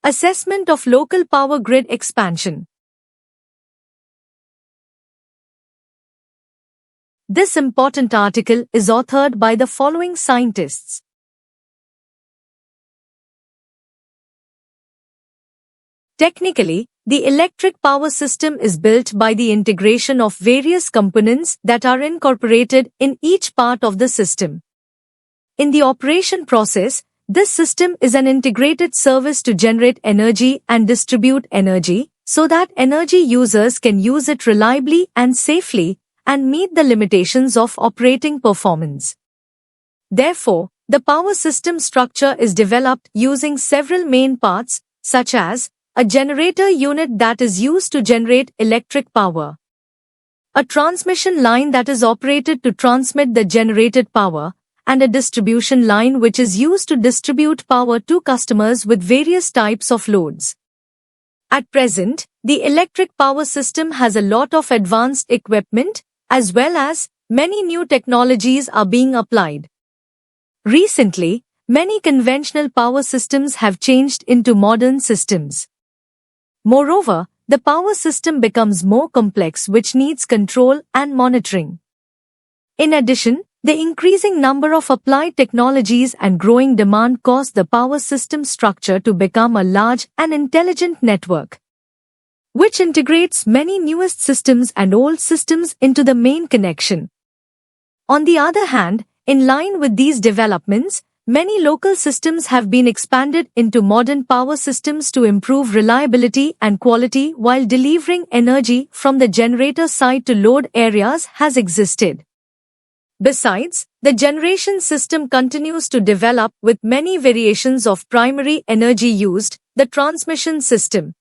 Assessment of local power grid expansion. This important article is authored by the following scientists. Technically, the electric power system is built by the integration of various components that are incorporated in each part of the system. In the operation process, this system is an integrated service to generate energy and distribute energy, so that energy users can use it reliably and safely, and meet the limitations of operating performance. Therefore, the power system structure is developed using several main parts, such as a generator unit that is used to generate electric power, a transmission line that is operated to transmit the generated power, and a distribution line which is used to distribute power to customers with various types of loads. At present, the electric power system has a lot of advanced equipment, as well as many new technologies are being applied. Recently, many conventional power systems have changed into modern systems. Moreover, the power system becomes more complex, which needs control and monitoring. In addition, the increasing number of applied technologies and growing demand cause the power system structure to become a large and intelligent network, which integrates many newest systems and old systems into the main connection. On the other hand, in line with these developments, many local systems have been expanded into modern power systems to improve reliability and quality while delivering energy from the generator side to load areas has existed. Besides, the generation system continues to develop with many variations of primary energy used, the transmission system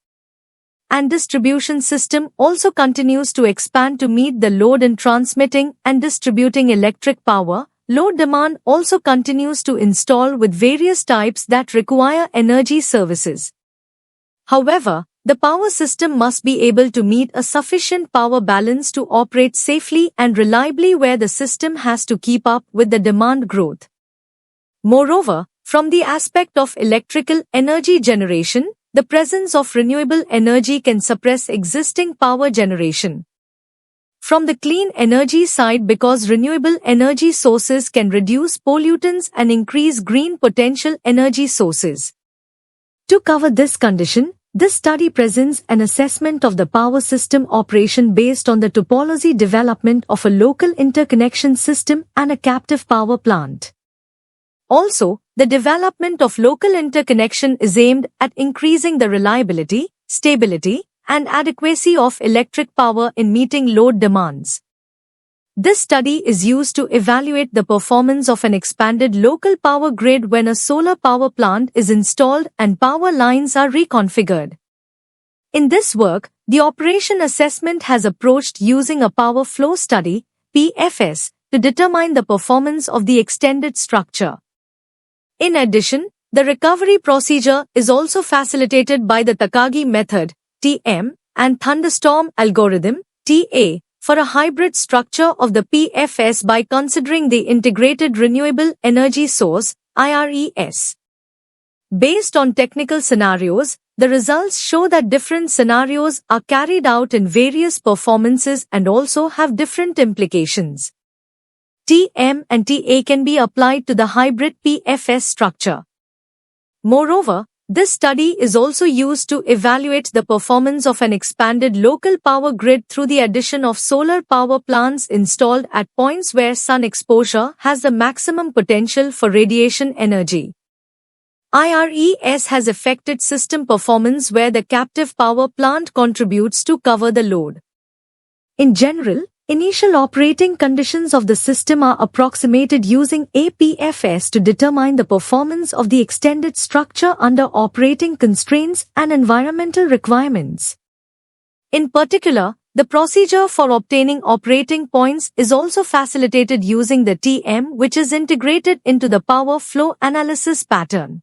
and distribution system also continues to expand to meet the load in transmitting and distributing electric power. Load demand also continues to install with various types that require energy services. However, the power system must be able to meet a sufficient power balance to operate safely and reliably, where the system has to keep up with the demand growth. Moreover, from the aspect of electrical energy generation, the presence of renewable energy can suppress existing power generation. From the clean energy side, because renewable energy sources can reduce pollutants and increase green potential energy sources. To cover this condition, this study presents an assessment of the power system operation based on the topology development of a local interconnection system and a captive power plant. Also, the development of local interconnection is aimed at increasing the reliability, stability, and adequacy of electric power in meeting load demands. This study is used to evaluate the performance of an expanded local power grid when a solar power plant is installed and power lines are reconfigured. In this work, the operation assessment has approached using a power flow study, PFS, to determine the performance of the extended structure. In addition, the recovery procedure is also facilitated by the Takagi method, TM, and thunderstorm algorithm, TA, for a hybrid structure of the PFS by considering the integrated renewable energy source, IRES. Based on technical scenarios, the results show that different scenarios are carried out in various performances and also have different implications. TM and TA can be applied to the hybrid PFS structure. Moreover, this study is also used to evaluate the performance of an expanded local power grid through the addition of solar power plants installed at points where sun exposure has the maximum potential for radiation energy. IRES has affected system performance where the captive power plant contributes to cover the load. In general, initial operating conditions of the system are approximated using APFS to determine the performance of the extended structure under operating constraints and environmental requirements. In particular, the procedure for obtaining operating points is also facilitated using the TM, which is integrated into the power flow analysis pattern.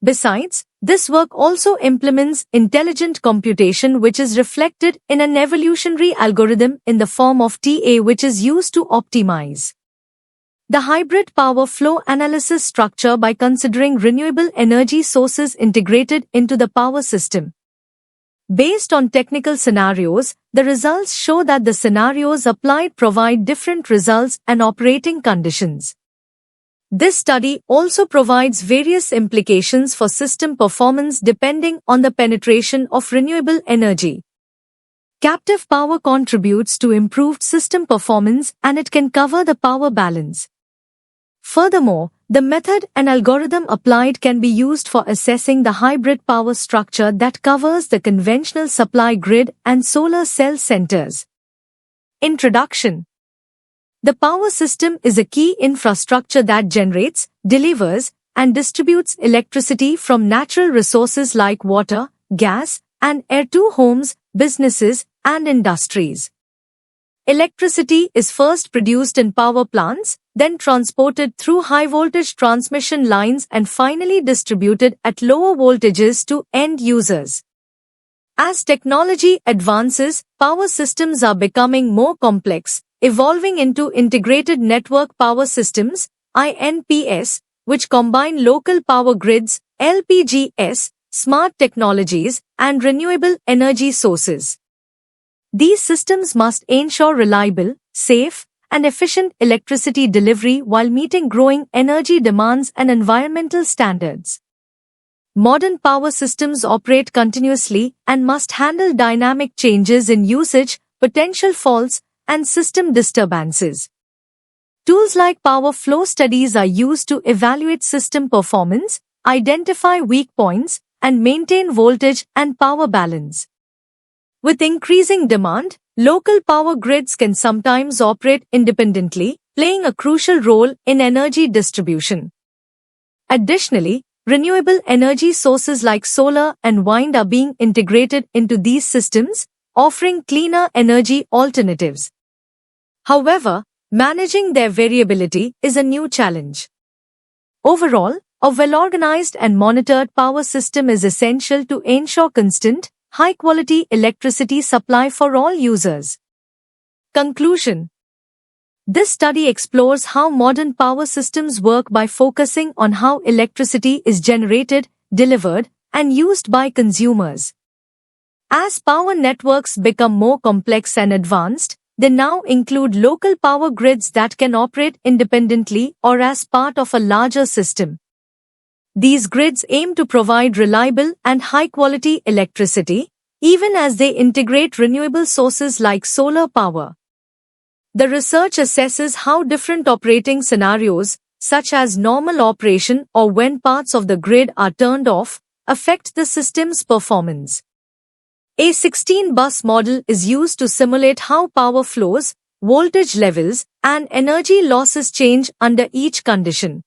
Besides, this work also implements intelligent computation, which is reflected in an evolutionary algorithm in the form of TA, which is used to optimize the hybrid power flow analysis structure by considering renewable energy sources integrated into the power system. Based on technical scenarios, the results show that the scenarios applied provide different results and operating conditions. This study also provides various implications for system performance depending on the penetration of renewable energy. Captive power contributes to improved system performance and it can cover the power balance. Furthermore, the method and algorithm applied can be used for assessing the hybrid power structure that covers the conventional supply grid and solar cell centers. Introduction. The power system is a key infrastructure that generates, delivers, and distributes electricity from natural resources like water, gas, and air to homes, businesses, and industries. Electricity is first produced in power plants, then transported through high-voltage transmission lines and finally distributed at lower voltages to end users. As technology advances, power systems are becoming more complex, evolving into integrated network power systems, INPS, which combine local power grids, LPGs, smart technologies, and renewable energy sources. These systems must ensure reliable, safe, and efficient electricity delivery while meeting growing energy demands and environmental standards. Modern power systems operate continuously and must handle dynamic changes in usage, potential faults, and system disturbances. Tools like power flow studies are used to evaluate system performance, identify weak points, and maintain voltage and power balance. With increasing demand, local power grids can sometimes operate independently, playing a crucial role in energy distribution. Additionally, renewable energy sources like solar and wind are being integrated into these systems, offering cleaner energy alternatives. However, managing their variability is a new challenge. Overall, a well-organized and monitored power system is essential to ensure constant, high-quality electricity supply for all users. Conclusion. This study explores how modern power systems work by focusing on how electricity is generated, delivered, and used by consumers. As power networks become more complex and advanced, they now include local power grids that can operate independently or as part of a larger system. These grids aim to provide reliable and high-quality electricity, even as they integrate renewable sources like solar power. The research assesses how different operating scenarios, such as normal operation or when parts of the grid are turned off, affect the system's performance. A 16-bus model is used to simulate how power flows, voltage levels, and energy losses change under each condition.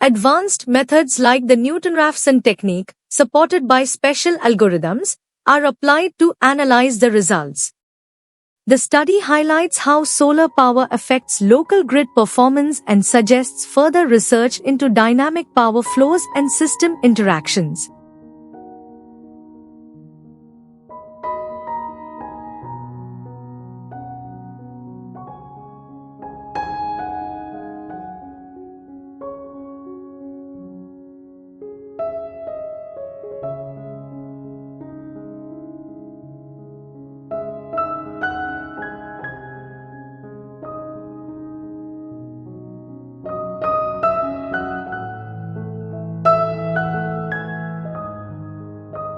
Advanced methods like the Newton-Raphson technique, supported by special algorithms, are applied to analyze the results. The study highlights how solar power affects local grid performance and suggests further research into dynamic power flows and system interactions.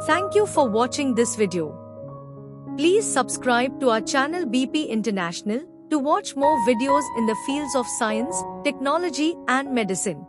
Thank you for watching this video. Please subscribe to our channel BP International to watch more videos in the fields of science, technology and medicine.